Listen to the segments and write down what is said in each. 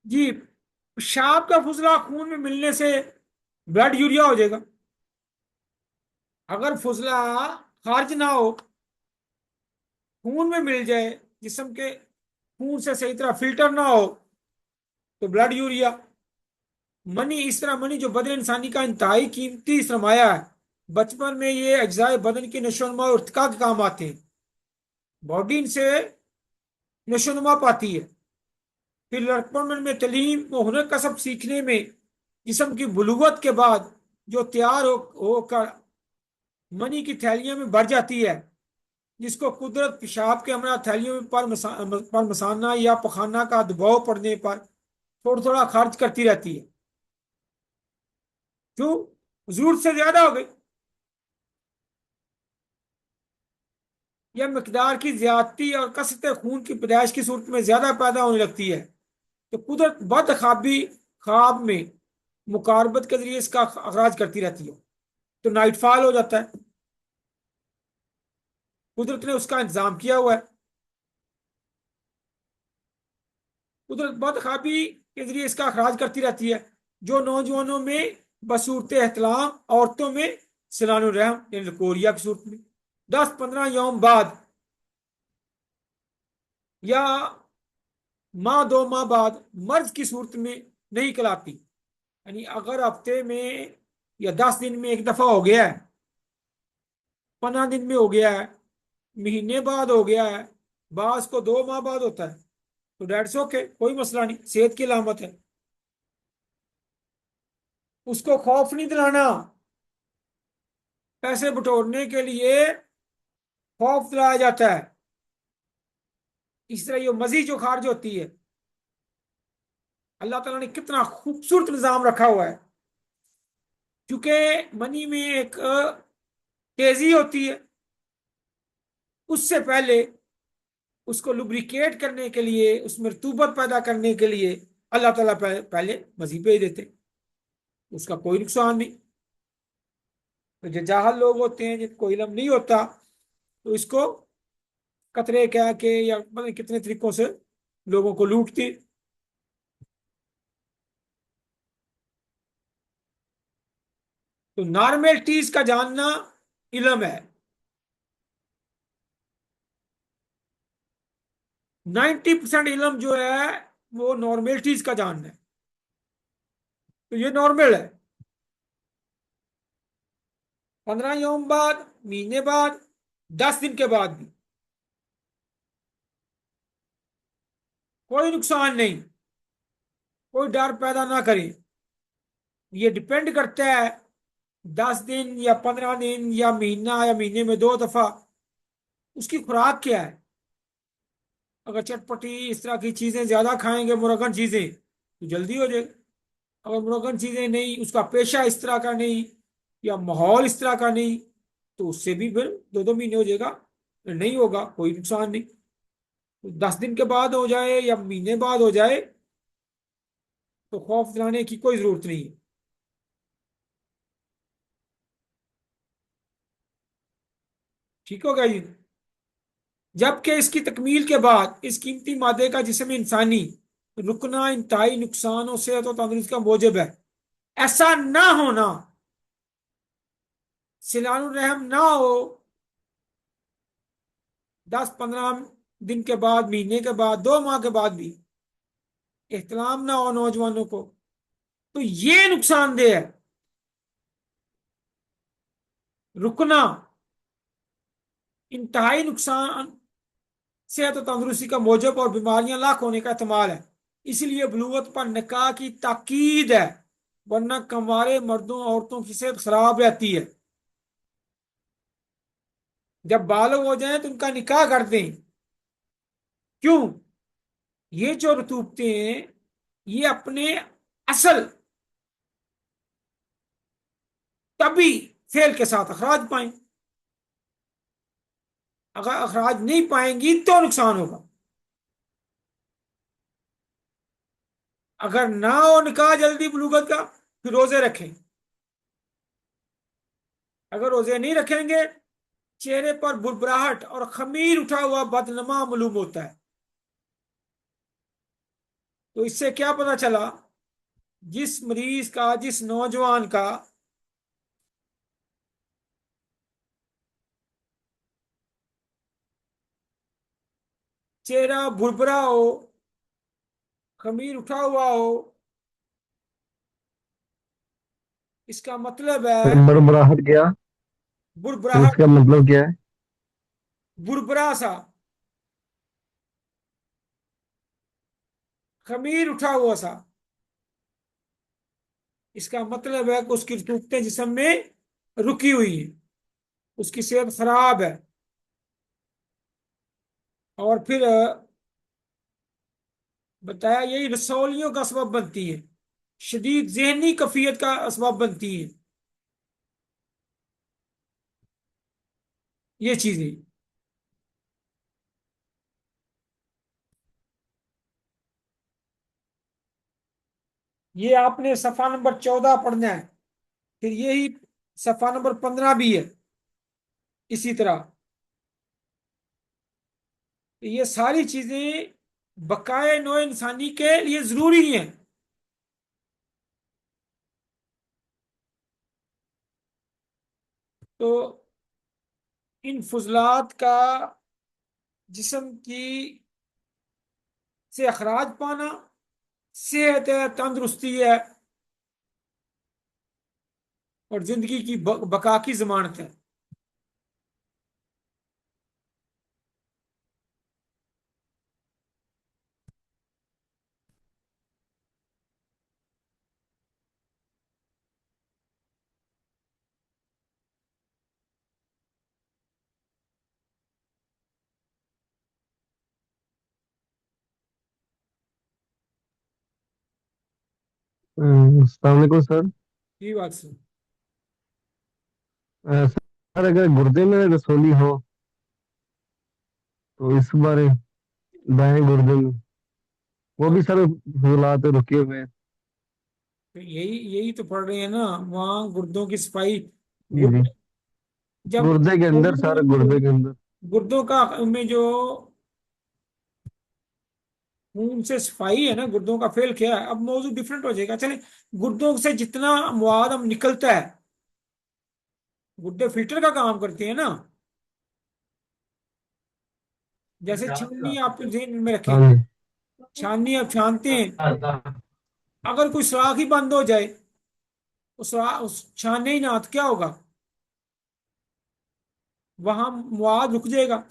जी, पेशाब का फुजला खून में मिलने से ब्लड यूरिया हो जाएगा। अगर फुजला खारिज ना हो, खून में मिल जाए, जिस्म के खून से सही तरह फिल्टर ना हो, तो ब्लड यूरिया। मनी, इस तरह मनी जो बदन इंसानी का इंतहाई कीमती सरमाया है, बचपन में ये अज्जाए बदन की नशोनुमा और इर्तिका के काम आते हैं। बॉडी इनसे नशोनुमा पाती है। फिर लड़कपन में तालीम व हुनर कसब सीखने में जिस्म की बुलुगत के बाद जो तैयार होकर मनी की थैलियों में भर जाती है, जिसको कुदरत पेशाब के हमरा थैलियों में पर मसाना या पखाना का दबाव पड़ने पर थोड़ा थोड़ा खर्च करती रहती है। क्यों? जरूरत से ज्यादा हो गई, या मकदार की ज्यादती और कसरत खून की पैदाइश की सूरत में ज्यादा पैदा होने लगती है, तो कुदरत बदख्वाबी ख्वाब में मुकारबत के जरिए इसका अखराज करती रहती है। तो नाइटफॉल हो जाता है। कुदरत ने उसका इंतजाम किया हुआ है। कुदरत बदख्वाबी के जरिए इसका अखराज करती रहती है, जो नौजवानों में बसूरत एहतलाम, औरतों में सलानो रहम यानी लकोरिया की सूरत में 10-15 यौम बाद, या माह 2 माह बाद मर्ज की सूरत में नहीं कहलाती। यानी अगर हफ्ते में या 10 दिन में एक दफा हो गया है, 15 दिन में हो गया है, महीने बाद हो गया है, बास को 2 माह बाद होता है, तो डेट्स ओके, कोई मसला नहीं, सेहत की अलामत है। उसको खौफ नहीं दिलाना। पैसे बटोरने के लिए खौफ दिलाया जाता है। इस तरह ये मजी जो खारिज होती है, अल्लाह ताला ने कितना खूबसूरत निजाम रखा हुआ है। क्योंकि मनी में एक तेजी होती है, उससे पहले उसको लुब्रिकेट करने के लिए, उसमें रतूबत पैदा करने के लिए अल्लाह ताला पहले मजीद भेज देते। उसका कोई नुकसान नहीं। तो जो जाहल लोग होते हैं, जिनको इलम नहीं होता, तो इसको कतरे कह के या पता नहीं कितने तरीकों से लोगों को लूटती। तो नॉर्मेलिटीज का जानना इलम है। 90% इलम जो है वो नॉर्मेलिटीज का जानना है। तो ये नॉर्मल है। 15 यौम बाद, महीने बाद, 10 दिन के बाद भी कोई नुकसान नहीं। कोई डर पैदा ना करें। ये डिपेंड करता है 10 दिन या 15 दिन या महीना या महीने में 2 दफा उसकी खुराक क्या है। अगर चटपटी इस तरह की चीजें ज्यादा खाएंगे, मुरगन चीजें, तो जल्दी हो जाएगा। अगर मुरगन चीजें नहीं, उसका पेशा इस तरह का नहीं, या माहौल इस तरह का नहीं, तो उससे भी फिर 2-2 महीने हो जाएगा। नहीं होगा, कोई नुकसान नहीं। 10 दिन के बाद हो जाए या महीने बाद हो जाए, तो खौफ दिलाने की कोई जरूरत नहीं है। ठीक हो गया जी। जबकि इसकी तकमील के बाद इस कीमती मादे का जिस्म इंसानी रुकना इंतहाई नुकसान और सेहत और तंदुरुस्ती का मौजब है। ऐसा ना होना, सिलानुर रहम ना हो 10-15 दिन के बाद, महीने के बाद, 2 माह के बाद भी एहतलाम ना हो नौजवानों को, तो ये नुकसानदेह है। रुकना इंतहाई नुकसान, सेहत और तंदुरुस्ती का मौजब और बीमारियां लाख होने का एहतमाल है। इसलिए बलूगत पर निकाह की ताकीद है, वरना कंवारे मर्दों औरतों की सेहत खराब रहती है। जब बालग हो जाएं तो उनका निकाह कर दें। क्यों? ये जो रतूबते हैं, ये अपने असल तभी फेल के साथ अखराज पाएं। अगर अखराज नहीं पाएंगी तो नुकसान होगा। अगर ना हो निकाह जल्दी बलूगत का, फिर रोजे रखें। अगर रोजे नहीं रखेंगे, चेहरे पर बुरबुराहट और खमीर उठा हुआ बदनमा मालूम होता है। तो इससे क्या पता चला, जिस मरीज का, जिस नौजवान का चेहरा भुरभुरा हो, खमीर उठा हुआ हो, इसका मतलब है बड़बड़ाहट क्या? फिर बुरबुराहट, इसका मतलब क्या है? बुरबुरा सा, खमीर उठा हुआ सा, इसका मतलब है कि उसकी टूटते जिस्म में रुकी हुई है, उसकी सेहत खराब है। और फिर बताया यही रसौलियों का सबब बनती है, शदीद जहनी कफियत का असबाब बनती है ये चीजें। ये आपने सफा नंबर 14 पढ़ना है। फिर यही सफा नंबर 15 भी है इसी तरह। ये सारी चीजें बकाए नौ इंसानी के लिए जरूरी हैं। तो इन फजलात का जिस्म की से अखराज पाना सेहत है, तंदुरुस्ती है, और जिंदगी की बका की जमानत है। अस्सलाम वालेकुम सर। ये बात सुन। सर अगर गुर्दे में रसोली हो तो इस बारे, दाएं गुर्दे में, वो भी सर फजलात रुके हुए हैं। तो यही यही तो पढ़ रहे हैं ना, वहाँ गुर्दों की सफाई। जी जी। गुर्दे जब गुर्दे के अंदर सर, गुर्दे के अंदर। गुर्दों का में जो खून से सफाई है ना, गुर्दों का फेल क्या है, अब मौजूद डिफरेंट हो जाएगा चले। गुर्दों से जितना मवाद हम निकलता है, गुर्दे फिल्टर का काम करते हैं ना। जैसे छन्नी आप जेहन में रखें, हाँ जी। छाननी आप छानते हैं, अगर कोई सुराख ही बंद हो जाए, उस छानने ही ना तो क्या होगा, वहां मवाद रुक जाएगा,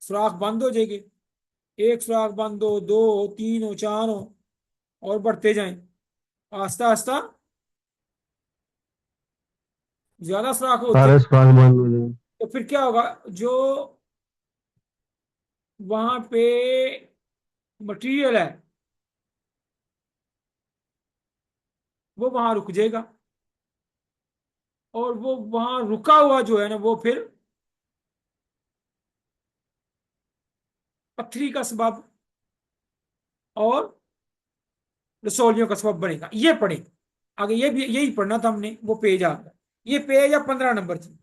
सुराख बंद हो जाएगी। एक सुराख बंद हो, दो हो, तीन हो, चार हो, और बढ़ते जाएं आस्ता आस्ता, ज्यादा सुराख होते सारे सुराख बंद हो जाए। तो फिर क्या होगा, जो वहां पे मटेरियल है वो वहां रुक जाएगा, और वो वहां रुका हुआ जो है ना, वो फिर पथरी का सबब और रसौलियों का सबब बनेगा। ये पढ़े आगे, ये भी यही पढ़ना था हमने, वो पेज आ गया। ये पेज या 15 नंबर थी।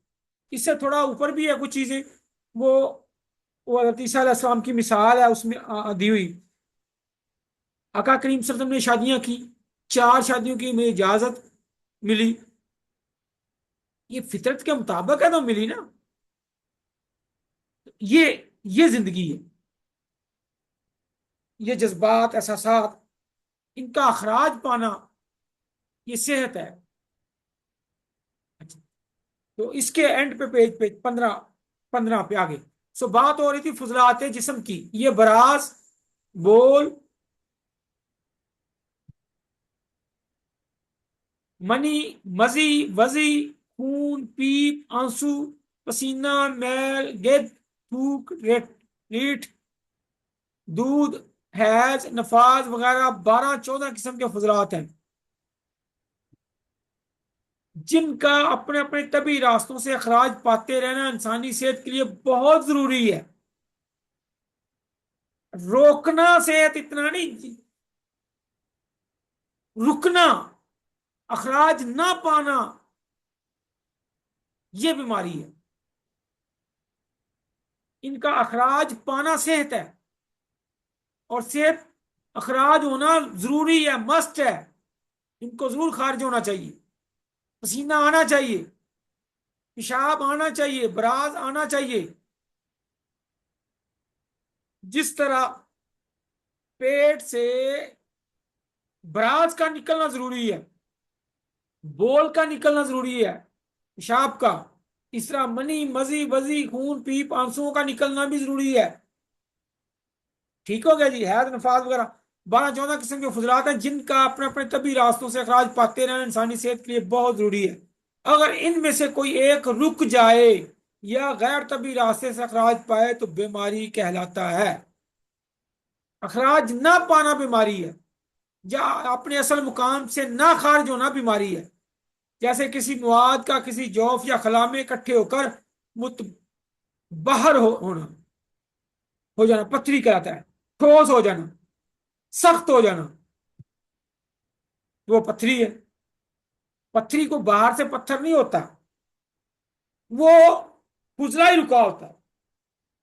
इससे थोड़ा ऊपर भी है कुछ चीजें, वो वो हज़रत ईसा अलैहिस्सलाम की मिसाल है उसमें दी हुई। आका करीम सल्लल्लाहु अलैहि वसल्लम ने शादियां की, 4 शादियों की में इजाजत मिली, ये फितरत के मुताबिक है तो मिली ना। ये ये जिंदगी है, ये जज्बात एहसासात, इनका अखराज पाना, ये सेहत है। अच्छा, तो इसके एंड पे पेज पे 15 पे आगे, सो बात हो रही थी फजलात जिस्म की। ये बरास, बोल, मनी, मजी, वजी, खून, पीप, आंसू, पसीना, मैल, गिद, थूक, रीठ, दूध, हैज, नफाज वगैरह 12-14 किस्म के फजलात हैं, जिनका अपने अपने तभी रास्तों से अखराज पाते रहना इंसानी सेहत के लिए बहुत जरूरी है। रोकना सेहत इतना नहीं, रुकना, अखराज ना पाना, यह बीमारी है। इनका अखराज पाना सेहत है, और सेहत अखराज होना जरूरी है, मस्ट है। इनको जरूर खारिज होना चाहिए। पसीना आना चाहिए, पेशाब आना चाहिए, बराज आना चाहिए। जिस तरह पेट से बराज का निकलना जरूरी है, बोल का निकलना जरूरी है, पेशाब का, इस तरह मनी मजी वजी खून पीप आंसुओं का निकलना भी जरूरी है। ठीक हो गया जी। हैज नफाज वगैरह 12-14 किस्म के फजलात हैं जिनका अपने अपने तभी रास्तों से अखराज पाते रहना इंसानी सेहत के लिए बहुत जरूरी है। अगर इनमें से कोई एक रुक जाए या गैर तभी रास्ते से अखराज पाए तो बीमारी कहलाता है। अखराज ना पाना बीमारी है, या अपने असल मुकाम से ना खारिज होना बीमारी है। जैसे किसी मवाद का किसी जौफ या खला में इकट्ठे होकर मुतबहर होना, हो जाना पथरी कहलाता है। ठोस हो जाना, सख्त हो जाना, वो पथरी है। पथरी को बाहर से पत्थर नहीं होता, वो फुजला ही रुका होता है।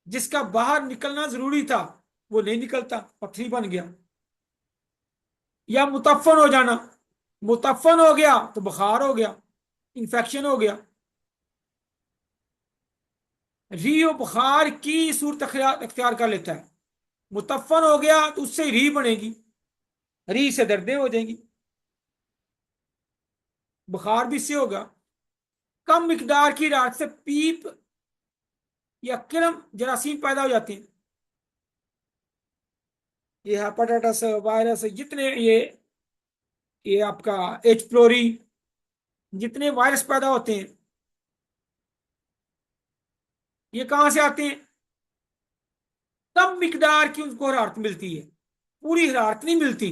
जिसका बाहर निकलना जरूरी था वो नहीं निकलता, पथरी बन गया। या मुतफन हो जाना, मुतफन हो गया तो बुखार हो गया, इन्फेक्शन हो गया। री और बुखार की सूरत अख्तियार कर लेता है। मुतफन हो गया तो उससे री बनेगी, री से दर्दें हो जाएंगी, बुखार भी इससे होगा। कम मिकदार की रात से पीप या किरम जरासीम पैदा हो जाते हैं। ये हेपेटाइटिस वायरस, जितने ये आपका एच प्लोरी, जितने वायरस पैदा होते हैं, ये कहां से आते हैं? कम मिकदार की उनको हरारत मिलती है, पूरी हरारत नहीं मिलती।